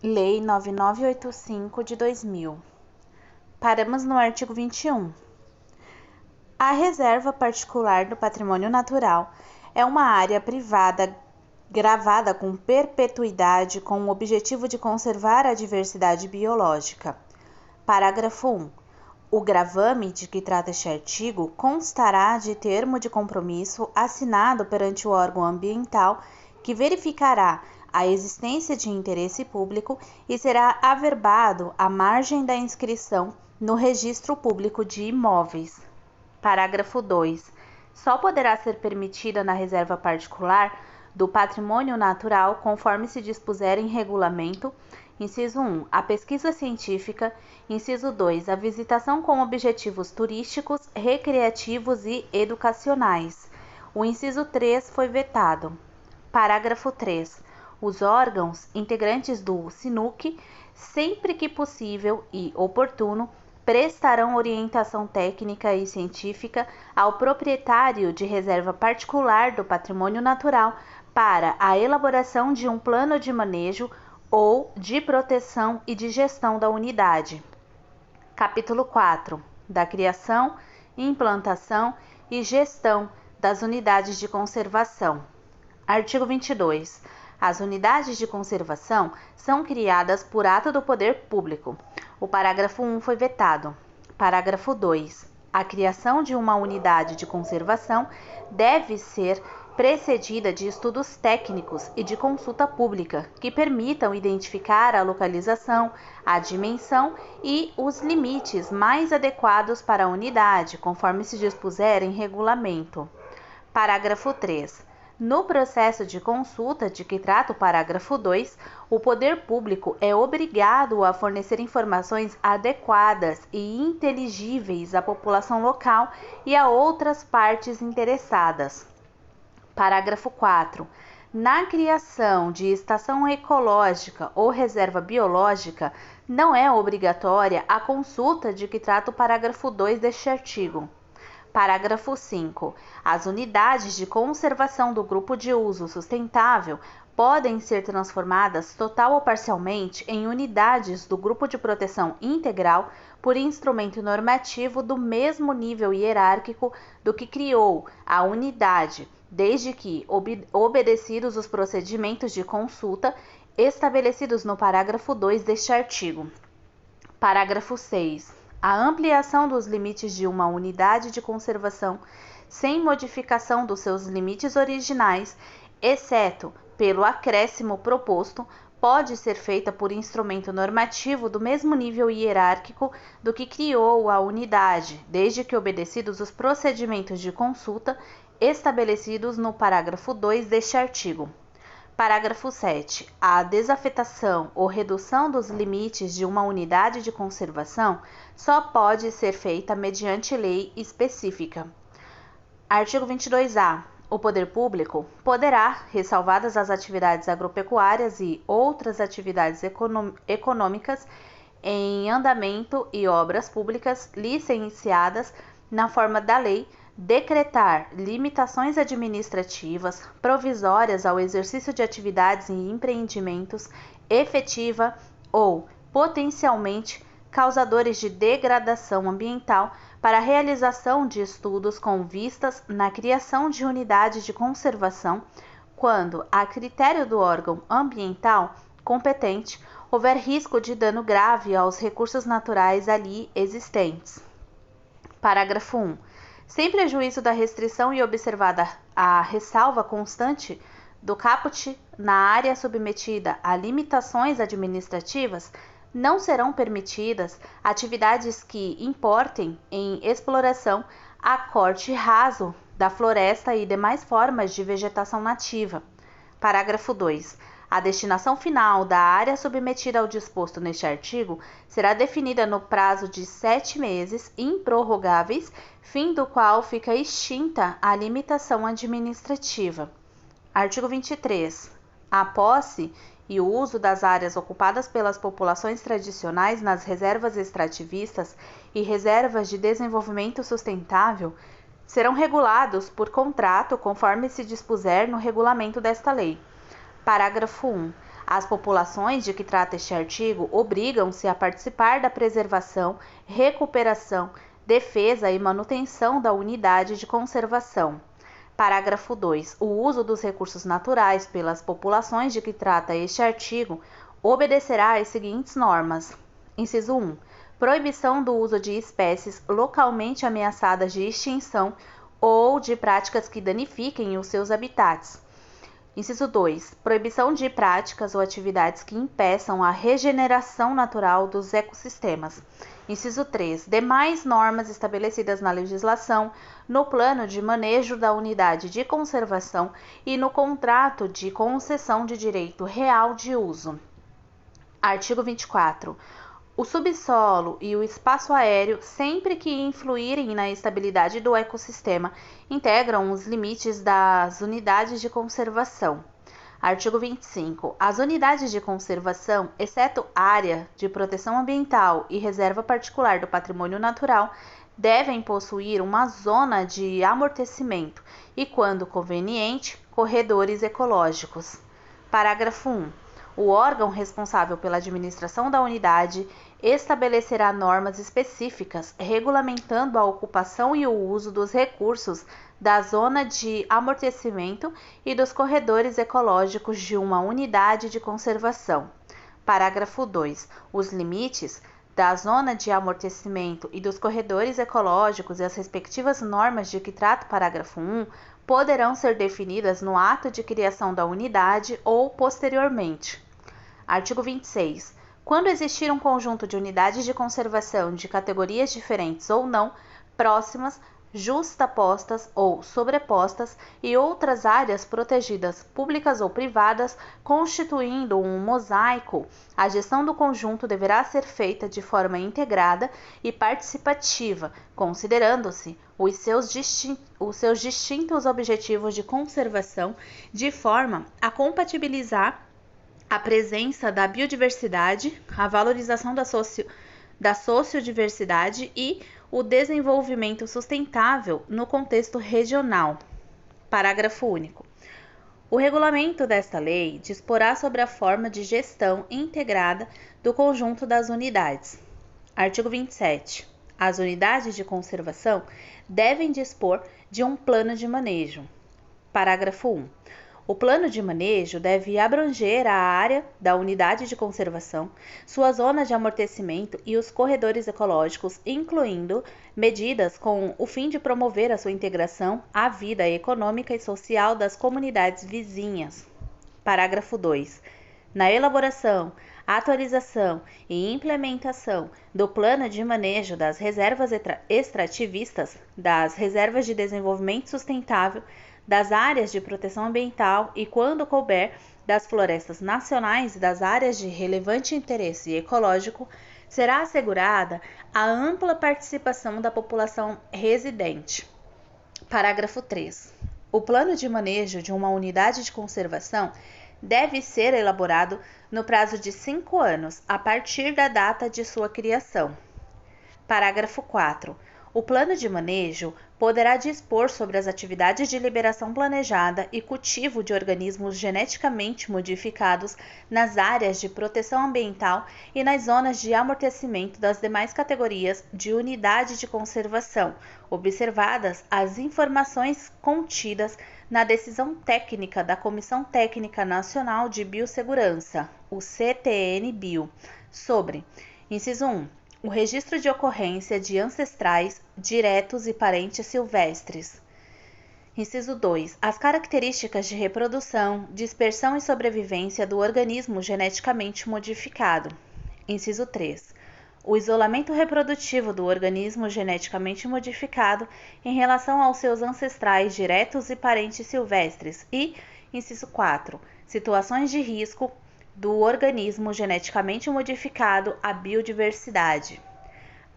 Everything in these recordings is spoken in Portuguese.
Lei 9985 de 2000. Paramos no artigo 21. A reserva particular do patrimônio natural é uma área privada gravada com perpetuidade com o objetivo de conservar a diversidade biológica. Parágrafo 1. O gravame de que trata este artigo constará de termo de compromisso assinado perante o órgão ambiental que verificará a existência de interesse público e será averbado à margem da inscrição no Registro Público de Imóveis. Parágrafo 2. Só poderá ser permitida na reserva particular do patrimônio natural, conforme se dispuser em regulamento, inciso 1, a pesquisa científica, inciso 2, a visitação com objetivos turísticos, recreativos e educacionais. O inciso 3 foi vetado. Parágrafo 3. Os órgãos integrantes do SINUC, sempre que possível e oportuno, prestarão orientação técnica e científica ao proprietário de reserva particular do patrimônio natural para a elaboração de um plano de manejo ou de proteção e de gestão da unidade. Capítulo 4. Da criação, implantação e gestão das unidades de conservação. Artigo 22. As unidades de conservação são criadas por ato do poder público. O parágrafo 1 foi vetado. Parágrafo 2. A criação de uma unidade de conservação deve ser precedida de estudos técnicos e de consulta pública que permitam identificar a localização, a dimensão e os limites mais adequados para a unidade, conforme se dispuser em regulamento. Parágrafo 3. No processo de consulta de que trata o parágrafo 2, o poder público é obrigado a fornecer informações adequadas e inteligíveis à população local e a outras partes interessadas. Parágrafo 4. Na criação de estação ecológica ou reserva biológica, não é obrigatória a consulta de que trata o parágrafo 2 deste artigo. Parágrafo 5. As unidades de conservação do grupo de uso sustentável podem ser transformadas total ou parcialmente em unidades do grupo de proteção integral por instrumento normativo do mesmo nível hierárquico do que criou a unidade, desde que obedecidos os procedimentos de consulta estabelecidos no parágrafo 2 deste artigo. Parágrafo 6. A ampliação dos limites de uma unidade de conservação sem modificação dos seus limites originais, exceto pelo acréscimo proposto, pode ser feita por instrumento normativo do mesmo nível hierárquico do que criou a unidade, desde que obedecidos os procedimentos de consulta estabelecidos no parágrafo 2 deste artigo. Parágrafo 7. A desafetação ou redução dos limites de uma unidade de conservação só pode ser feita mediante lei específica. Artigo 22-A. O poder público poderá, ressalvadas as atividades agropecuárias e outras atividades econômicas em andamento e obras públicas licenciadas na forma da lei, decretar limitações administrativas provisórias ao exercício de atividades e empreendimentos efetiva ou potencialmente causadores de degradação ambiental para a realização de estudos com vistas na criação de unidades de conservação, quando, a critério do órgão ambiental competente, houver risco de dano grave aos recursos naturais ali existentes. Parágrafo 1. Sem prejuízo da restrição e observada a ressalva constante do caput na área submetida a limitações administrativas, não serão permitidas atividades que importem em exploração a corte raso da floresta e demais formas de vegetação nativa. Parágrafo 2. A destinação final da área submetida ao disposto neste artigo será definida no prazo de 7 meses improrrogáveis, fim do qual fica extinta a limitação administrativa. Artigo 23. A posse e o uso das áreas ocupadas pelas populações tradicionais nas reservas extrativistas e reservas de desenvolvimento sustentável serão regulados por contrato conforme se dispuser no regulamento desta lei. Parágrafo 1. As populações de que trata este artigo obrigam-se a participar da preservação, recuperação, defesa e manutenção da unidade de conservação. Parágrafo 2. O uso dos recursos naturais pelas populações de que trata este artigo obedecerá às seguintes normas. Inciso 1. Proibição do uso de espécies localmente ameaçadas de extinção ou de práticas que danifiquem os seus habitats. Inciso 2. Proibição de práticas ou atividades que impeçam a regeneração natural dos ecossistemas. Inciso 3. Demais normas estabelecidas na legislação, no plano de manejo da unidade de conservação e no contrato de concessão de direito real de uso. Artigo 24. O subsolo e o espaço aéreo, sempre que influírem na estabilidade do ecossistema, integram os limites das unidades de conservação. Artigo 25. As unidades de conservação, exceto área de proteção ambiental e reserva particular do patrimônio natural, devem possuir uma zona de amortecimento e, quando conveniente, corredores ecológicos. Parágrafo 1. O órgão responsável pela administração da unidade estabelecerá normas específicas regulamentando a ocupação e o uso dos recursos da zona de amortecimento e dos corredores ecológicos de uma unidade de conservação. Parágrafo 2. Os limites da zona de amortecimento e dos corredores ecológicos e as respectivas normas de que trata o parágrafo 1 poderão ser definidas no ato de criação da unidade ou posteriormente. Artigo 26. Quando existir um conjunto de unidades de conservação de categorias diferentes ou não, próximas, justapostas ou sobrepostas e outras áreas protegidas, públicas ou privadas, constituindo um mosaico, a gestão do conjunto deverá ser feita de forma integrada e participativa, considerando-se os seus distintos objetivos de conservação, de forma a compatibilizar a presença da biodiversidade, a valorização da sociodiversidade e o desenvolvimento sustentável no contexto regional. Parágrafo único. O regulamento desta lei disporá sobre a forma de gestão integrada do conjunto das unidades. Artigo 27. As unidades de conservação devem dispor de um plano de manejo. Parágrafo 1. O plano de manejo deve abranger a área da unidade de conservação, sua zona de amortecimento e os corredores ecológicos, incluindo medidas com o fim de promover a sua integração à vida econômica e social das comunidades vizinhas. Parágrafo 2. Na elaboração, atualização e implementação do plano de manejo das reservas extrativistas, das reservas de desenvolvimento sustentável, das áreas de proteção ambiental e, quando couber, das florestas nacionais e das áreas de relevante interesse ecológico, será assegurada a ampla participação da população residente. Parágrafo 3. O plano de manejo de uma unidade de conservação deve ser elaborado no prazo de 5 anos, a partir da data de sua criação. Parágrafo 4. O plano de manejo poderá dispor sobre as atividades de liberação planejada e cultivo de organismos geneticamente modificados nas áreas de proteção ambiental e nas zonas de amortecimento das demais categorias de unidade de conservação, observadas as informações contidas na decisão técnica da Comissão Técnica Nacional de Biossegurança, o CTN-Bio, sobre: inciso 1. O registro de ocorrência de ancestrais, diretos e parentes silvestres. Inciso 2. As características de reprodução, dispersão e sobrevivência do organismo geneticamente modificado. Inciso 3. O isolamento reprodutivo do organismo geneticamente modificado em relação aos seus ancestrais diretos e parentes silvestres. E, inciso 4. Situações de risco do organismo geneticamente modificado à biodiversidade.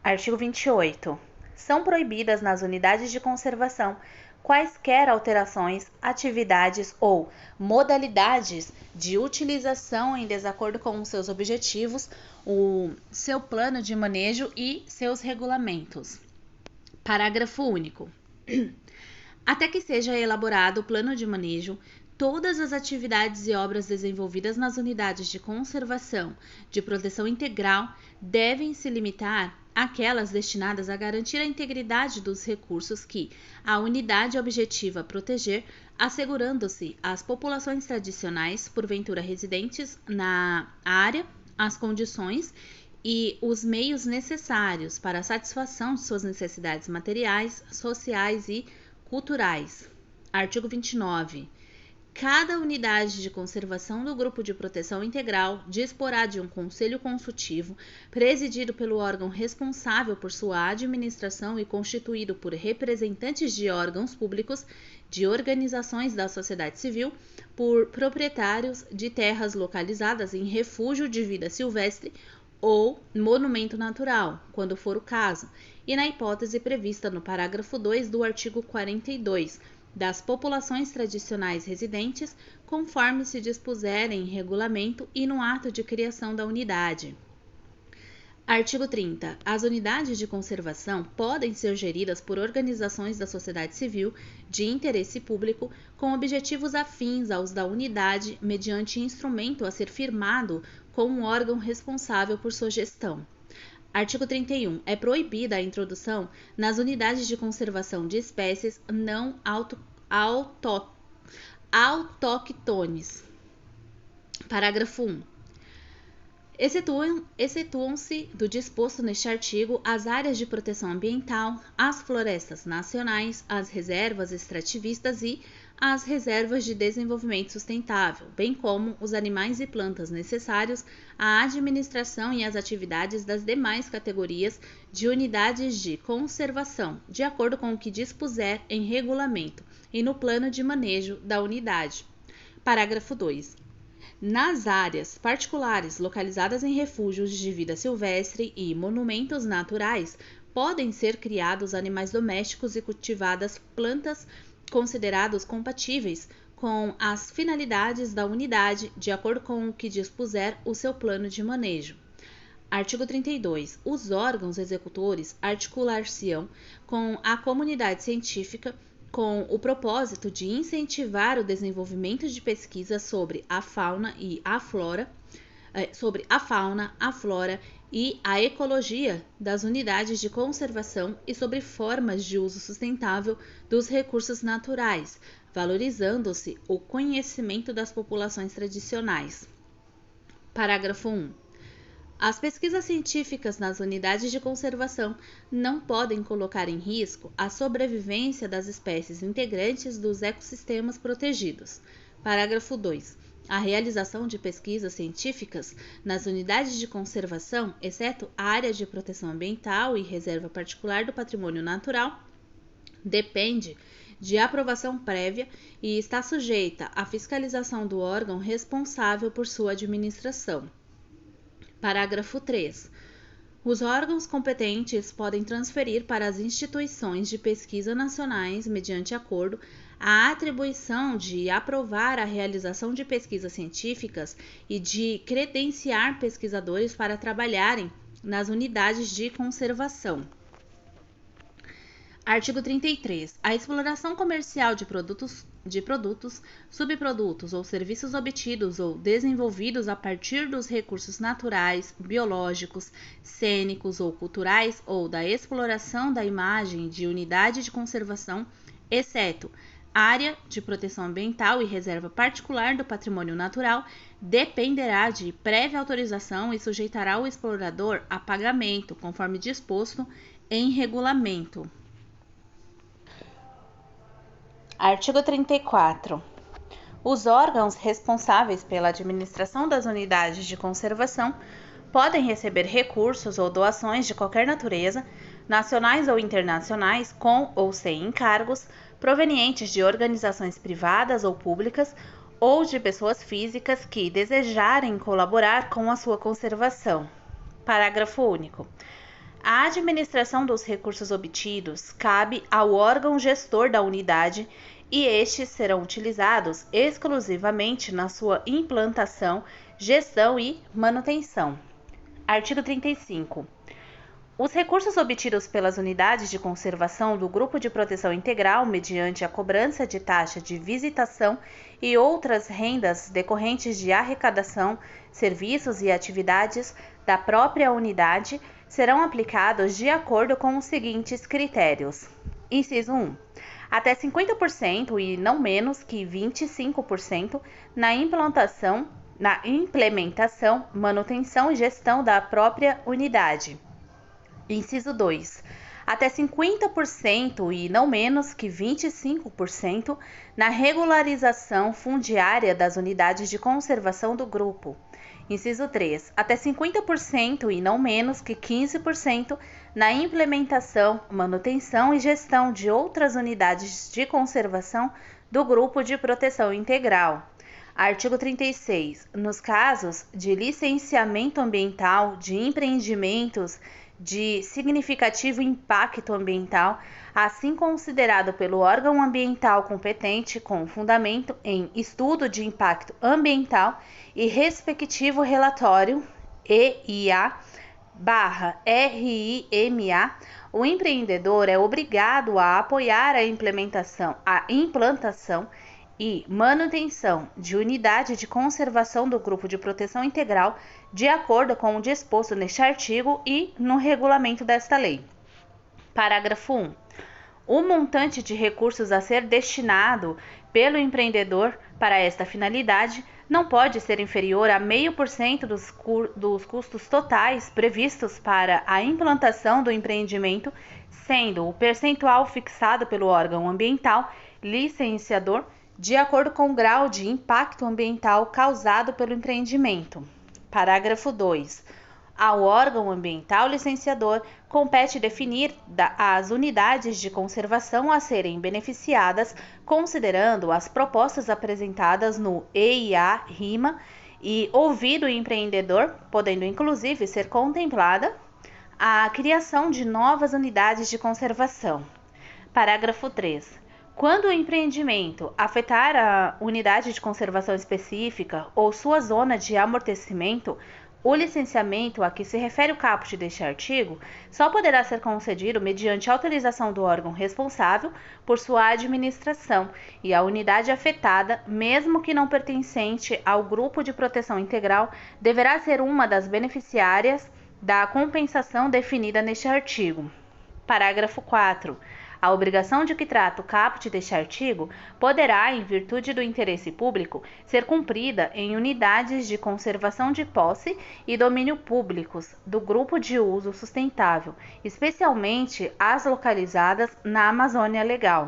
Artigo 28. São proibidas nas unidades de conservação quaisquer alterações, atividades ou modalidades de utilização em desacordo com os seus objetivos, o seu plano de manejo e seus regulamentos. Parágrafo único. Até que seja elaborado o plano de manejo, Todas as atividades e obras desenvolvidas nas unidades de conservação de proteção integral devem se limitar àquelas destinadas a garantir a integridade dos recursos que a unidade objetiva proteger, assegurando-se às populações tradicionais, porventura residentes na área, as condições e os meios necessários para a satisfação de suas necessidades materiais, sociais e culturais. Artigo 29. Cada unidade de conservação do Grupo de Proteção Integral disporá de um conselho consultivo, presidido pelo órgão responsável por sua administração e constituído por representantes de órgãos públicos, de organizações da sociedade civil, por proprietários de terras localizadas em refúgio de vida silvestre ou monumento natural, quando for o caso, e na hipótese prevista no parágrafo 2 do artigo 42, das populações tradicionais residentes, conforme se dispuser em regulamento e no ato de criação da unidade. Artigo 30. As unidades de conservação podem ser geridas por organizações da sociedade civil de interesse público com objetivos afins aos da unidade mediante instrumento a ser firmado com um órgão responsável por sua gestão. Artigo 31. É proibida a introdução nas unidades de conservação de espécies não autóctones. Parágrafo 1. Excetuam-se do disposto neste artigo as áreas de proteção ambiental, as florestas nacionais, as reservas extrativistas e as reservas de desenvolvimento sustentável, bem como os animais e plantas necessários à administração e às atividades das demais categorias de unidades de conservação, de acordo com o que dispuser em regulamento e no plano de manejo da unidade. Parágrafo 2. Nas áreas particulares localizadas em refúgios de vida silvestre e monumentos naturais, podem ser criados animais domésticos e cultivadas plantas considerados compatíveis com as finalidades da unidade, de acordo com o que dispuser o seu plano de manejo. Artigo 32. Os órgãos executores articular-se-ão com a comunidade científica com o propósito de incentivar o desenvolvimento de pesquisas sobre a fauna e a flora, e a ecologia das unidades de conservação e sobre formas de uso sustentável dos recursos naturais, valorizando-se o conhecimento das populações tradicionais. Parágrafo 1. As pesquisas científicas nas unidades de conservação não podem colocar em risco a sobrevivência das espécies integrantes dos ecossistemas protegidos. Parágrafo 2. A realização de pesquisas científicas nas unidades de conservação, exceto áreas de proteção ambiental e reserva particular do patrimônio natural, depende de aprovação prévia e está sujeita à fiscalização do órgão responsável por sua administração. Parágrafo 3. Os órgãos competentes podem transferir para as instituições de pesquisa nacionais, mediante acordo, a atribuição de aprovar a realização de pesquisas científicas e de credenciar pesquisadores para trabalharem nas unidades de conservação. Artigo 33. A exploração comercial de produtos, subprodutos ou serviços obtidos ou desenvolvidos a partir dos recursos naturais, biológicos, cênicos ou culturais ou da exploração da imagem de unidade de conservação, exceto área de proteção ambiental e reserva particular do patrimônio natural, dependerá de prévia autorização e sujeitará o explorador a pagamento, conforme disposto em regulamento. Artigo 34. Os órgãos responsáveis pela administração das unidades de conservação podem receber recursos ou doações de qualquer natureza, nacionais ou internacionais, com ou sem encargos, provenientes de organizações privadas ou públicas ou de pessoas físicas que desejarem colaborar com a sua conservação. Parágrafo único. A administração dos recursos obtidos cabe ao órgão gestor da unidade e estes serão utilizados exclusivamente na sua implantação, gestão e manutenção. Artigo 35. Os recursos obtidos pelas unidades de conservação do Grupo de Proteção Integral mediante a cobrança de taxa de visitação e outras rendas decorrentes de arrecadação, serviços e atividades da própria unidade serão aplicados de acordo com os seguintes critérios. Inciso 1. Até 50% e não menos que 25% na implementação, manutenção e gestão da própria unidade. Inciso 2. Até 50% e não menos que 25% na regularização fundiária das unidades de conservação do grupo. Inciso 3. Até 50% e não menos que 15% na implementação, manutenção e gestão de outras unidades de conservação do Grupo de Proteção Integral. Artigo 36. Nos casos de licenciamento ambiental de empreendimentos de significativo impacto ambiental, assim considerado pelo órgão ambiental competente com fundamento em estudo de impacto ambiental e respectivo relatório EIA/RIMA, o empreendedor é obrigado a apoiar a implantação e manutenção de unidade de conservação do Grupo de Proteção Integral, de acordo com o disposto neste artigo e no regulamento desta lei. Parágrafo 1. O montante de recursos a ser destinado pelo empreendedor para esta finalidade não pode ser inferior a 0,5% dos custos totais previstos para a implantação do empreendimento, sendo o percentual fixado pelo órgão ambiental licenciador de acordo com o grau de impacto ambiental causado pelo empreendimento. Parágrafo 2. Ao órgão ambiental licenciador compete definir as unidades de conservação a serem beneficiadas, considerando as propostas apresentadas no EIA/RIMA e ouvido o empreendedor, podendo inclusive ser contemplada a criação de novas unidades de conservação. Parágrafo 3. Quando o empreendimento afetar a unidade de conservação específica ou sua zona de amortecimento, o licenciamento a que se refere o caput deste artigo só poderá ser concedido mediante autorização do órgão responsável por sua administração e a unidade afetada, mesmo que não pertencente ao Grupo de Proteção Integral, deverá ser uma das beneficiárias da compensação definida neste artigo. Parágrafo 4. A obrigação de que trata o caput deste artigo poderá, em virtude do interesse público, ser cumprida em unidades de conservação de posse e domínio públicos do Grupo de Uso Sustentável, especialmente as localizadas na Amazônia Legal.